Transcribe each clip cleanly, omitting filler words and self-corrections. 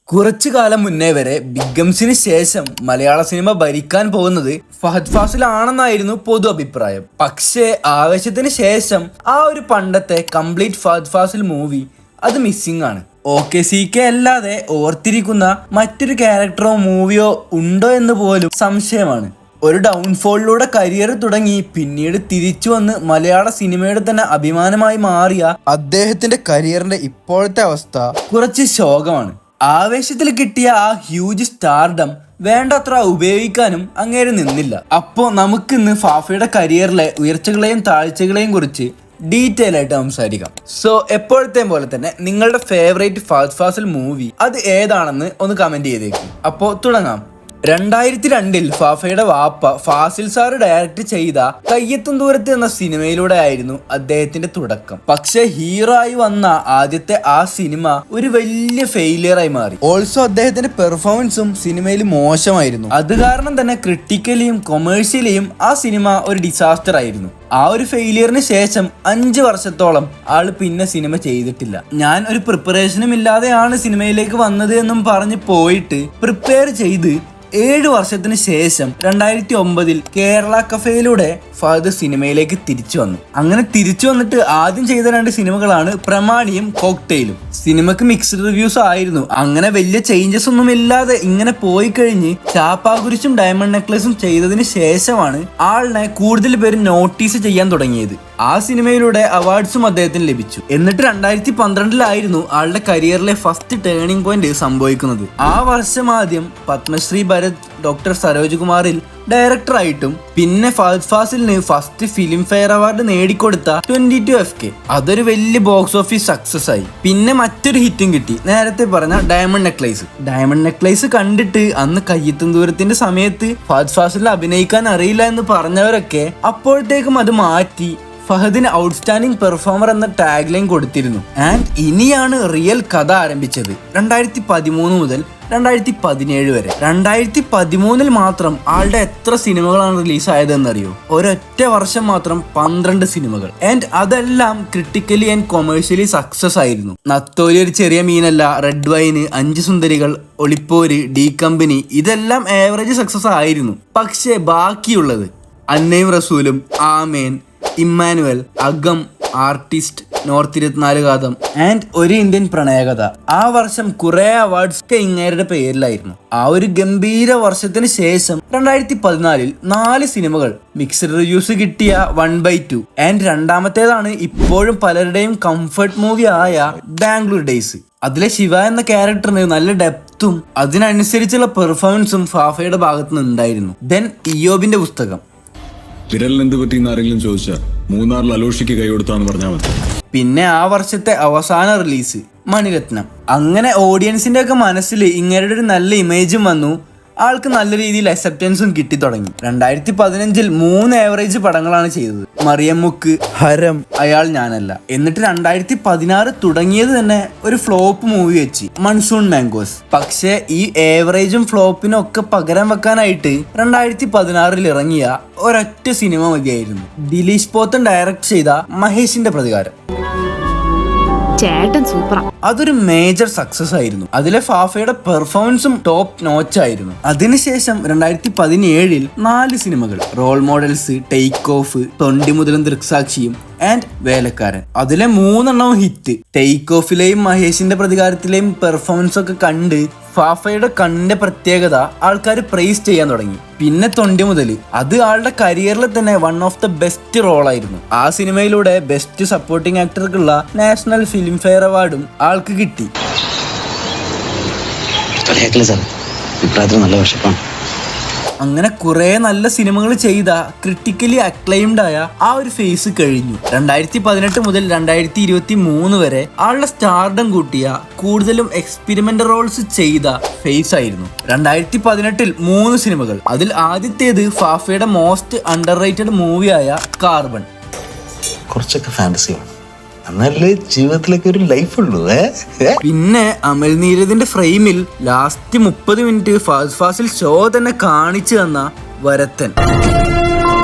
കുറച്ചു കാലം മുന്നേ വരെ ബിഗംസിന് ശേഷം മലയാള സിനിമ ഭരിക്കാൻ പോകുന്നത് ഫഹദ് ഫാസിൽ ആണെന്നായിരുന്നു പൊതു അഭിപ്രായം. പക്ഷേ ആവേശത്തിന് ശേഷം ആ ഒരു പണ്ടത്തെ കംപ്ലീറ്റ് ഫഹദ് ഫാസിൽ മൂവി അത് മിസ്സിംഗ് ആണ്. OKCK അല്ലാതെ ഓർത്തിരിക്കുന്ന മറ്റൊരു ക്യാരക്ടറോ മൂവിയോ ഉണ്ടോ എന്ന് പോലും സംശയമാണ്. ഒരു ഡൗൺഫോളിലൂടെ കരിയർ തുടങ്ങി പിന്നീട് തിരിച്ചു വന്ന് മലയാള സിനിമയുടെ തന്നെ അഭിമാനമായി മാറിയ അദ്ദേഹത്തിന്റെ കരിയറിന്റെ ഇപ്പോഴത്തെ അവസ്ഥ കുറച്ച് ശോകമാണ്. ആവേശത്തിൽ കിട്ടിയ ആ ഹ്യൂജ് സ്റ്റാർഡം വേണ്ടത്ര ഉപയോഗിക്കാനും അങ്ങേര് നിന്നില്ല. അപ്പോ നമുക്കിന്ന് ഫാഫയുടെ കരിയറിലെ ഉയർച്ചകളെയും താഴ്ചകളെയും കുറിച്ച് ഡീറ്റെയിൽ ആയിട്ട് സംസാരിക്കാം. സോ എപ്പോഴത്തെയും പോലെ തന്നെ നിങ്ങളുടെ ഫേവറേറ്റ് ഫഹദ് ഫാസിൽ മൂവി അത് ഏതാണെന്ന് ഒന്ന് കമന്റ് ചെയ്തേക്കും. അപ്പോൾ തുടങ്ങാം. 2002 ഫാഫയുടെ വാപ്പ ഫാസിൽ സാറ് ഡയറക്റ്റ് ചെയ്ത കയ്യെത്തും ദൂരത്ത് എന്ന സിനിമയിലൂടെ ആയിരുന്നു അദ്ദേഹത്തിന്റെ തുടക്കം. പക്ഷെ ഹീറോ ആയി വന്ന ആദ്യത്തെ ആ സിനിമ ഒരു വലിയ ഫെയിലിയർ ആയി മാറി. ഓൾസോ അദ്ദേഹത്തിന്റെ പെർഫോമൻസും സിനിമയിൽ മോശമായിരുന്നു. അത് കാരണം തന്നെ ക്രിട്ടിക്കലിയും കൊമേഴ്ഷ്യലിയും ആ സിനിമ ഒരു ഡിസാസ്റ്റർ ആയിരുന്നു. ആ ഒരു ഫെയിലിയറിന് ശേഷം 5 വർഷത്തോളം ആള് പിന്നെ സിനിമ ചെയ്തിട്ടില്ല. ഞാൻ ഒരു പ്രിപ്പറേഷനും ഇല്ലാതെയാണ് സിനിമയിലേക്ക് വന്നത് എന്നും പറഞ്ഞ് പോയിട്ട് പ്രിപ്പയർ ചെയ്ത് 7 വർഷത്തിന് ശേഷം 2009 കേരള കഫേയിലൂടെ ഫഹദ് സിനിമയിലേക്ക് തിരിച്ചു വന്നു. അങ്ങനെ തിരിച്ചു വന്നിട്ട് ആദ്യം ചെയ്ത 2 സിനിമകളാണ് പ്രമാണിയും കോക്ടെയിലും. സിനിമക്ക് മിക്സ്ഡ് റിവ്യൂസ് ആയിരുന്നു. അങ്ങനെ വലിയ ചേഞ്ചസ് ഒന്നും ഇല്ലാതെ ഇങ്ങനെ പോയി കഴിഞ്ഞ് ചാപ്പാകുരിശും ഡയമണ്ട് നെക്ലസും ചെയ്തതിന് ശേഷമാണ് ആളിനെ കൂടുതൽ പേര് നോട്ടീസ് ചെയ്യാൻ തുടങ്ങിയത്. ആ സിനിമയിലൂടെ അവാർഡ്സും അദ്ദേഹത്തിന് ലഭിച്ചു. എന്നിട്ട് 2012 ആളുടെ കരിയറിലെ ഫസ്റ്റ് ടേണിംഗ് പോയിന്റ് സംഭവിക്കുന്നത്. ആ വർഷം ആദ്യം പത്മശ്രീ ഭരത് ഡോക്ടർ സരോജ് കുമാറിൽ ഡയറക്ടറായിട്ടും പിന്നെ ഫഹദ് ഫാസിലിന് ഫസ്റ്റ് ഫിലിം ഫെയർ അവാർഡ് നേടിക്കൊടുത്ത 22 FK അതൊരു വലിയ ബോക്സ് ഓഫീസ് സക്സസ് ആയി. പിന്നെ മറ്റൊരു ഹിറ്റും കിട്ടി, നേരത്തെ പറഞ്ഞ ഡയമണ്ട് നെക്ലേസ് കണ്ടിട്ട് അന്ന് കയ്യെത്തും ദൂരത്തിന്റെ സമയത്ത് ഫഹദ് ഫാസിലിന് അഭിനയിക്കാൻ അറിയില്ല എന്ന് പറഞ്ഞവരൊക്കെ അപ്പോഴത്തേക്കും അത് മാറ്റി ഫഹദിന് ഔട്ട്സ്റ്റാൻഡിംഗ് പെർഫോമർ എന്ന ടാഗ് ലൈൻ കൊടുത്തിരുന്നു. ആൻഡ് ഇനിയാണ് റിയൽ കഥ ആരംഭിച്ചത്. 2013 മുതൽ 2017 വരെ. 2013 മാത്രം ആളുടെ എത്ര സിനിമകളാണ് റിലീസ് ആയതെന്നറിയോ? ഒരൊറ്റ വർഷം മാത്രം 12 സിനിമകൾ. ആൻഡ് അതെല്ലാം ക്രിട്ടിക്കലി ആൻഡ് കൊമേഴ്ഷ്യലി സക്സസ് ആയിരുന്നു. നത്തോലി ഒരു ചെറിയ മീനല്ല, റെഡ് വൈന്, 5 സുന്ദരികൾ, ഒളിപ്പോര്, ഡി കമ്പനി ഇതെല്ലാം ആവറേജ് സക്സസ് ആയിരുന്നു. പക്ഷേ ബാക്കിയുള്ളത് അന്നയും റസൂലും, ആമേൻ, ഇമ്മാനുവൽ, അകം, ആർട്ടിസ്റ്റ്, നോർത്ത് 24 ഘാതം ആൻഡ് ഒരു ഇന്ത്യൻ പ്രണയകഥ. ആ വർഷം കുറെ അവാർഡ്സ് ഒക്കെ ഇങ്ങേരുടെ പേരിലായിരുന്നു. ആ ഒരു ഗംഭീര വർഷത്തിന് ശേഷം 2014 4 സിനിമകൾ മിക്സ്ഡ് റിവ്യൂസ് കിട്ടിയ 1/2 ആൻഡ് രണ്ടാമത്തേതാണ് ഇപ്പോഴും പലരുടെയും കംഫർട്ട് മൂവി ആയ ബാംഗ്ലൂർ ഡേയ്സ്. അതിലെ ശിവ എന്ന ക്യാരക്ടറിന് നല്ല ഡെപ്തും അതിനനുസരിച്ചുള്ള പെർഫോമൻസും ഫാഫയുടെ ഭാഗത്ത് നിന്ന് ഉണ്ടായിരുന്നു. ദെൻ ഇയോബിന്റെ പുസ്തകം. വിരലിന് എന്ത് പറ്റിയെന്ന് ആരെങ്കിലും ചോദിച്ചാൽ മൂന്നാറിൽ അലോഷിക്ക് കൈ കൊടുത്താന്ന് പറഞ്ഞാൽ മതി. പിന്നെ ആ വർഷത്തെ അവസാന റിലീസ് മണിരത്നം. അങ്ങനെ ഓഡിയൻസിന്റെ ഒക്കെ മനസ്സിൽ ഇങ്ങരുടെ ഒരു നല്ല ഇമേജും വന്നു. ആൾക്ക് നല്ല രീതിയിൽ അക്സെപ്റ്റൻസും കിട്ടി തുടങ്ങി. 2015 3 ആവറേജ് പടങ്ങളാണ് ചെയ്തത്. മറിയമ്മുക്ക്, ഹരം, അയാൾ ഞാനല്ല. എന്നിട്ട് 2016 തുടങ്ങിയത് തന്നെ ഒരു ഫ്ലോപ്പ് മൂവി വെച്ച്, മൺസൂൺ മാംഗോസ്. പക്ഷേ ഈ ആവറേജും ഫ്ലോപ്പിനും ഒക്കെ പകരം വെക്കാനായിട്ട് 2016 ഇറങ്ങിയ ഒരൊറ്റ സിനിമ മതിയായിരുന്നു. ദിലീഷ് പോത്തൻ ഡയറക്ട് ചെയ്ത മഹേഷിന്റെ പ്രതികാരം. അതൊരു മേജർ സക്സസ് ആയിരുന്നു. അതിലെ ഫാഫയുടെ പെർഫോമൻസും ടോപ്പ് നോച്ച് ആയിരുന്നു. അതിനുശേഷം 2017 4 സിനിമകൾ, റോൾ മോഡൽസ്, ടേക്ക് ഓഫ്, തൊണ്ടി മുതലും ദൃക്സാക്ഷിയും ആൻഡ് വേലക്കാരൻ. അതിലെ 3 ഹിറ്റ്. ടേക്ക് ഓഫിലെയും മഹേഷിന്റെ പ്രതികാരത്തിലെയും പെർഫോമൻസ് ഒക്കെ കണ്ട് ഫാഫയുടെ കണ്ണിന്റെ പ്രത്യേകത ആൾക്കാർ പ്രൈസ് ചെയ്യാൻ തുടങ്ങി. പിന്നെ തൊണ്ടി മുതൽ അത് ആളുടെ കരിയറിൽ തന്നെ വൺ ഓഫ് ദ ബെസ്റ്റ് റോളായിരുന്നു. ആ സിനിമയിലൂടെ ബെസ്റ്റ് സപ്പോർട്ടിംഗ് ആക്ടർക്കുള്ള നാഷണൽ ഫിലിം ഫെയർ അവാർഡും ആൾക്ക് കിട്ടി. അങ്ങനെ കുറെ നല്ല സിനിമകൾ ചെയ്ത ക്രിട്ടിക്കലി അക്ലൈംഡ് ആയ ആ ഒരു ഫേസ് കഴിഞ്ഞു. 2018 മുതൽ 2023 വരെ ആളുടെ സ്റ്റാർഡം കൂട്ടിയ കൂടുതലും എക്സ്പെരിമെന്റൽ റോൾസ് ചെയ്ത ഫേസ് ആയിരുന്നു. 2018 3 സിനിമകൾ. അതിൽ ആദ്യത്തേത് ഫാഫയുടെ മോസ്റ്റ് അണ്ടർ റേറ്റഡ് മൂവിയായ കാർബൺ. കുറച്ചൊക്കെ ഫാന്റസിയാണ്, എന്നാലേ ജീവിതത്തിലേക്ക് ഒരു ലൈഫ് ഉള്ളൂ. പിന്നെ അമൽ നീരദിന്റെ ഫ്രെയിമിൽ last 30 minute Fahadh Faasil show തന്നെ കാണിച്ചു തന്ന വരത്തൻ.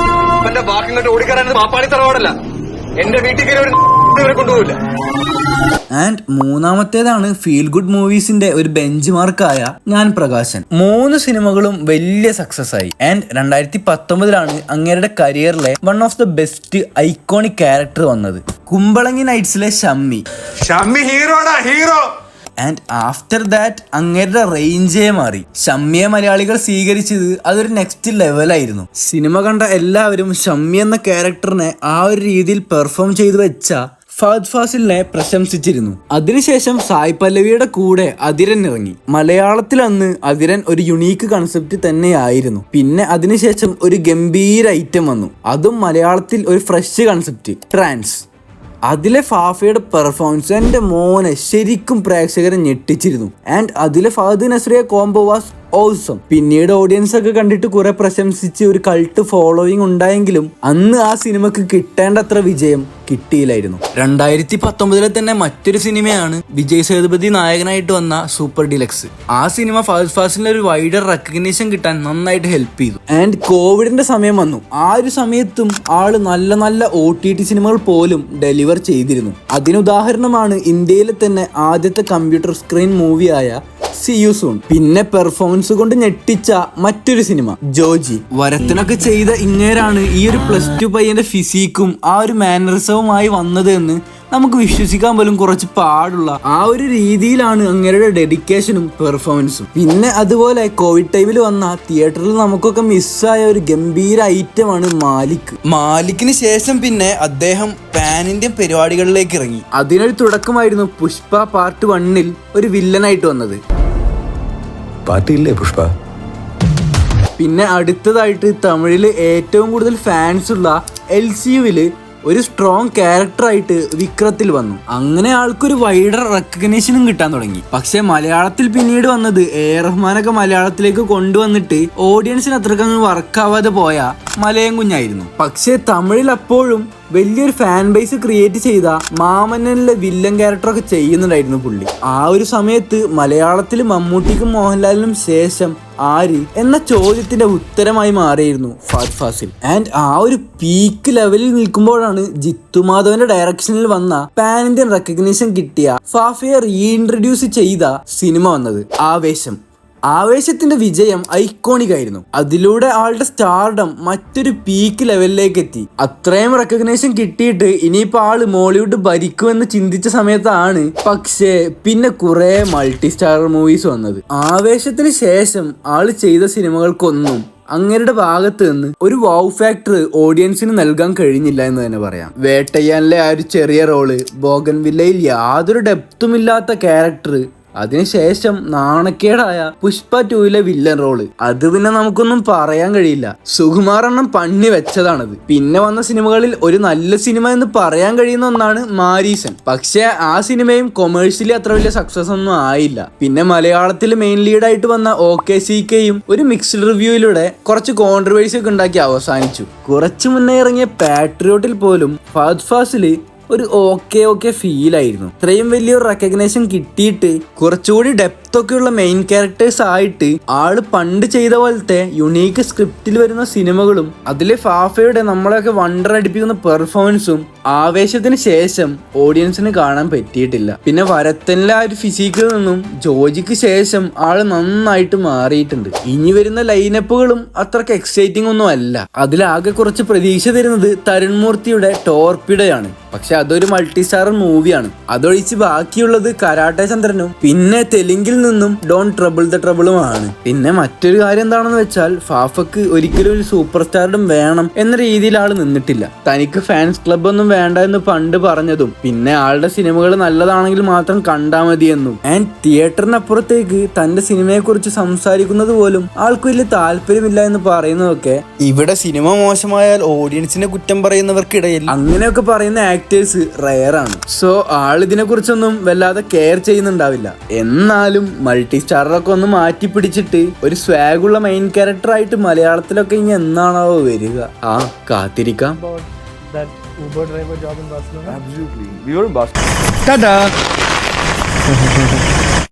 ഓടിക്കാരൻ മാപ്പാടി തറവാടല്ല, എന്റെ വീട്ടിൽ കൊണ്ടുപോകില്ല. ആൻഡ് മൂന്നാമത്തേതാണ് ഫീൽ ഗുഡ് മൂവീസിന്റെ ഒരു ബെഞ്ച് മാർക്കായ ഞാൻ പ്രകാശൻ. 3 സിനിമകളും വലിയ സക്സസ് ആയി. ആൻഡ് 2019 അങ്ങേരുടെ കരിയറിലെ one of the best iconic character വന്നത് കുമ്പളങ്ങി നൈറ്റ്സിലെ Shammi. Hero. And after that അങ്ങേരുടെ റേഞ്ചേ മാറി. ഷമ്മിയെ മലയാളികൾ സ്വീകരിച്ചത് അതൊരു നെക്സ്റ്റ് ലെവലായിരുന്നു. സിനിമ കണ്ട എല്ലാവരും ഷമ്മി എന്ന ക്യാരക്ടറിനെ ആ ഒരു രീതിയിൽ പെർഫോം ചെയ്തു വെച്ച ഫഹദ് ഫാസിലിനെ പ്രശംസിച്ചിരുന്നു. അതിനുശേഷം സായ് പല്ലവിയുടെ കൂടെ അതിരൻ ഇറങ്ങി. മലയാളത്തിൽ അന്ന് അതിരൻ ഒരു യുണീക്ക് കൺസെപ്റ്റ് തന്നെയായിരുന്നു. പിന്നെ അതിനുശേഷം ഒരു ഗംഭീര ഐറ്റം വന്നു, അതും മലയാളത്തിൽ ഒരു ഫ്രഷ് കൺസെപ്റ്റ്, ട്രാൻസ്. അതിലെ ഫാഫയുടെ പെർഫോമൻസ് എൻ്റെ മോനെ ശരിക്കും പ്രേക്ഷകരെ ഞെട്ടിച്ചിരുന്നു. ആൻഡ് അതിലെ Fahadh Nazriya combo was awesome. പിന്നീട് ഓഡിയൻസ് ഒക്കെ കണ്ടിട്ട് കുറെ പ്രശംസിച്ച് ഒരു കൾട്ട് ഫോളോയിങ് ഉണ്ടായെങ്കിലും അന്ന് ആ സിനിമക്ക് കിട്ടേണ്ടത്ര വിജയം കിട്ടിയില്ലായിരുന്നു. 2019 തന്നെ മറ്റൊരു സിനിമയാണ് വിജയ് സേതുപതി നായകനായിട്ട് വന്ന സൂപ്പർ ഡിലക്സ്. ആ സിനിമ ഫഹദ് ഫാസിലിന് ഒരു വൈഡർ റെക്കഗ്നീഷൻ കിട്ടാൻ നന്നായിട്ട് ഹെൽപ്പ് ചെയ്തു. ആൻഡ് കോവിഡിന്റെ സമയം വന്നു. ആ ഒരു സമയത്തും ആള് നല്ല നല്ല OTT സിനിമകൾ പോലും ഡെലിവർ ചെയ്തിരുന്നു. അതിനുദാഹരണമാണ് ഇന്ത്യയിലെ തന്നെ ആദ്യത്തെ കമ്പ്യൂട്ടർ സ്ക്രീൻ മൂവിയായ സി യു സൂൺ. പിന്നെ പെർഫോമൻസ് കൊണ്ട് ഞെട്ടിച്ച മറ്റൊരു സിനിമ ജോജി. വരത്തിനൊക്കെ ചെയ്ത ഇങ്ങേരാണ് ഈ ഒരു +2 പയ്യന്റെ ഫിസിക്കും ആ ഒരു മാനറിസവുമായി വന്നത് എന്ന് നമുക്ക് വിശ്വസിക്കാൻ പോലും കുറച്ച് പാടുള്ള ആ ഒരു രീതിയിലാണ് അങ്ങേരുടെ ഡെഡിക്കേഷനും പെർഫോമൻസും. പിന്നെ അതുപോലെ കോവിഡ് ടൈമിൽ വന്ന തിയേറ്ററിൽ നമുക്കൊക്കെ മിസ്സായ ഒരു ഗംഭീര ഐറ്റമാണ് മാലിക്. മാലിക്കിന് ശേഷം പിന്നെ അദ്ദേഹം പാൻ ഇന്ത്യൻ പരിപാടികളിലേക്ക് ഇറങ്ങി. അതിനൊരു തുടക്കമായിരുന്നു പുഷ്പ പാർട്ട് 1 ഒരു വില്ലനായിട്ട് വന്നത്. പാർട്ടിയില്ലേ പുഷ്പ? പിന്നെ അടുത്തതായിട്ട് തമിഴില് ഏറ്റവും കൂടുതൽ ഫാൻസ് ഉള്ള LCUവില് ഒരു സ്ട്രോങ് ക്യാരക്ടറായിട്ട് വിക്രത്തിൽ വന്നു. അങ്ങനെ ആൾക്കൊരു വൈഡർ റെക്കഗ്നീഷനും കിട്ടാൻ തുടങ്ങി. പക്ഷെ മലയാളത്തിൽ പിന്നീട് വന്നത് റഹ്മാനൊക്കെ മലയാളത്തിലേക്ക് കൊണ്ടുവന്നിട്ട് ഓഡിയൻസിന് അത്രക്കങ്ങ് വർക്കാവാതെ പോയ മലയം കുഞ്ഞായിരുന്നു. പക്ഷെ തമിഴിൽ അപ്പോഴും വലിയൊരു ഫാൻ ബേസ് ക്രിയേറ്റ് ചെയ്ത മാമന്നനിലെ വില്ലൻ ക്യാരക്ടറൊക്കെ ചെയ്യുന്നുണ്ടായിരുന്നു പുള്ളി. ആ ഒരു സമയത്ത് മലയാളത്തിൽ മമ്മൂട്ടിക്കും മോഹൻലാലിനും ശേഷം ആര് എന്ന ചോദ്യത്തിന്റെ ഉത്തരമായി മാറിയിരുന്നു ഫഹദ് ഫാസിൽ. ആൻഡ് ആ ഒരു പീക്ക് ലെവലിൽ നിൽക്കുമ്പോഴാണ് ജിത്തു മാധവന്റെ ഡയറക്ഷനിൽ വന്ന പാൻ ഇന്ത്യൻ റെക്കഗ്നീഷൻ കിട്ടിയ ഫാഫയെ റീഇൻട്രൊഡ്യൂസ് ചെയ്ത സിനിമ വന്നത് ആവേശം. ആവേശത്തിന്റെ വിജയം ഐക്കോണിക് ആയിരുന്നു. അതിലൂടെ ആളുടെ സ്റ്റാർഡം മറ്റൊരു പീക്ക് ലെവലിലേക്ക് എത്തി. അത്രയും റെക്കഗ്നേഷൻ കിട്ടിയിട്ട് ഇനിയിപ്പോൾ ആള് മോളിവുഡ് ഭരിക്കുമെന്ന് ചിന്തിച്ച സമയത്താണ് പക്ഷേ പിന്നെ കുറെ മൾട്ടി സ്റ്റാർ മൂവീസ് വന്നത്. ആവേശത്തിന് ശേഷം ആള് ചെയ്ത സിനിമകൾക്കൊന്നും അങ്ങേരുടെ ഭാഗത്ത് നിന്ന് ഒരു വൗ ഫാക്ടർ ഓഡിയൻസിന് നൽകാൻ കഴിഞ്ഞില്ല എന്ന് തന്നെ പറയാം. വേട്ടയ്യാനിലെ ആ ഒരു ചെറിയ റോള്, ബോഗൻവില്ലയിൽ യാതൊരു ഡെപ്തുമില്ലാത്ത ക്യാരക്ടർ, അതിനുശേഷം നാണക്കേടായ പുഷ്പ 2 വില്ലൻ റോള്, അത് പിന്നെ നമുക്കൊന്നും പറയാൻ കഴിയില്ല. സുകുമാർ എണ്ണം പണി വെച്ചതാണത്. പിന്നെ വന്ന സിനിമകളിൽ ഒരു നല്ല സിനിമ എന്ന് പറയാൻ കഴിയുന്ന ഒന്നാണ് മാരീസൻ. പക്ഷെ ആ സിനിമയും കൊമേഴ്ഷ്യലി അത്ര വലിയ സക്സസ് ഒന്നും ആയില്ല. പിന്നെ മലയാളത്തിൽ മെയിൻ ലീഡായിട്ട് വന്ന OKCKയും ഒരു മിക്സ്ഡ് റിവ്യൂയിലൂടെ കുറച്ച് കോൺട്രവേഴ്സി ഒക്കെ ഉണ്ടാക്കി അവസാനിച്ചു. കുറച്ചു മുന്നേ ഇറങ്ങിയ പാട്രിയോട്ടിൽ പോലും ഫഹദ് ഫാസിൽ ഒരു ഓക്കെ ഫീൽ ആയിരുന്നു. ഇത്രയും വലിയൊരു റെക്കഗ്നേഷൻ കിട്ടിയിട്ട് കുറച്ചുകൂടി ഡെപ്ത് ഒക്കെയുള്ള മെയിൻ ക്യാരക്ടേഴ്സ് ആയിട്ട് ആള് പണ്ട് ചെയ്ത പോലത്തെ യുണീക്ക് സ്ക്രിപ്റ്റിൽ വരുന്ന സിനിമകളും അതിലെ ഫാഫയുടെ നമ്മളെയൊക്കെ വണ്ടർ അടിപ്പിക്കുന്ന പെർഫോമൻസും ആവേശത്തിന് ശേഷം ഓഡിയൻസിന് കാണാൻ പറ്റിയിട്ടില്ല. പിന്നെ വരത്തനിലെ ആ ഒരു ഫിസിക്കിൽ നിന്നും ജോജിക്ക് ശേഷം ആള് നന്നായിട്ട് മാറിയിട്ടുണ്ട്. ഇനി വരുന്ന ലൈനപ്പുകളും അത്രക്ക് എക്സൈറ്റിംഗ് ഒന്നും അല്ല. അതിലാകെ കുറച്ച് പ്രതീക്ഷ തരുന്നത് തരുൺ മൂർത്തിയുടെ ടോർപിഡോയാണ്. പക്ഷെ അതൊരു മൾട്ടി സ്റ്റാർ മൂവിയാണ്. അതൊഴിച്ച് ബാക്കിയുള്ളത് കരാട്ടെ ചന്ദ്രനും പിന്നെ തെലുങ്കിൽ നിന്നും ഡോൺ ട്രബിൾ ദ ട്രബിളുമാണ്. പിന്നെ മറ്റൊരു കാര്യം എന്താണെന്ന് വെച്ചാൽ ഫാഫക്ക് ഒരിക്കലും ഒരു സൂപ്പർ സ്റ്റാർഡും വേണം എന്ന രീതിയിൽ ആള് നിന്നിട്ടില്ല. തനിക്ക് ഫാൻസ് ക്ലബ് ഒന്നും വേണ്ട എന്ന് പണ്ട് പറഞ്ഞതും പിന്നെ ആളുടെ സിനിമകൾ നല്ലതാണെങ്കിൽ മാത്രം കണ്ടാൽ മതിയെന്നും ആൻഡ് തിയേറ്ററിനപ്പുറത്തേക്ക് തന്റെ സിനിമയെ കുറിച്ച് സംസാരിക്കുന്നത് പോലും ആൾക്ക് വലിയ താല്പര്യമില്ല എന്ന് പറയുന്നതൊക്കെ ഇവിടെ സിനിമ മോശമായാൽ ഓഡിയൻസിനെ കുറ്റം പറയുന്നവർക്കിടയിൽ അങ്ങനെയൊക്കെ പറയുന്ന ആക്ടേഴ്സ് റെയർ ആണ്. സോ ആളിതിനെ കുറിച്ചൊന്നും വല്ലാതെ കെയർ ചെയ്യുന്നുണ്ടാവില്ല. എന്നാലും മൾട്ടി സ്റ്റാറൊക്കെ ഒന്ന് മാറ്റി പിടിച്ചിട്ട് ഒരു സ്വാഗുള്ള മെയിൻ ക്യാരക്ടർ ആയിട്ട് മലയാളത്തിലൊക്കെ ഇനി എന്നാണാവോ വരിക? ആ കാത്തിരിക്കാം. That Uber driver job in Barcelona? Absolutely. We were in Barcelona. Ta-da!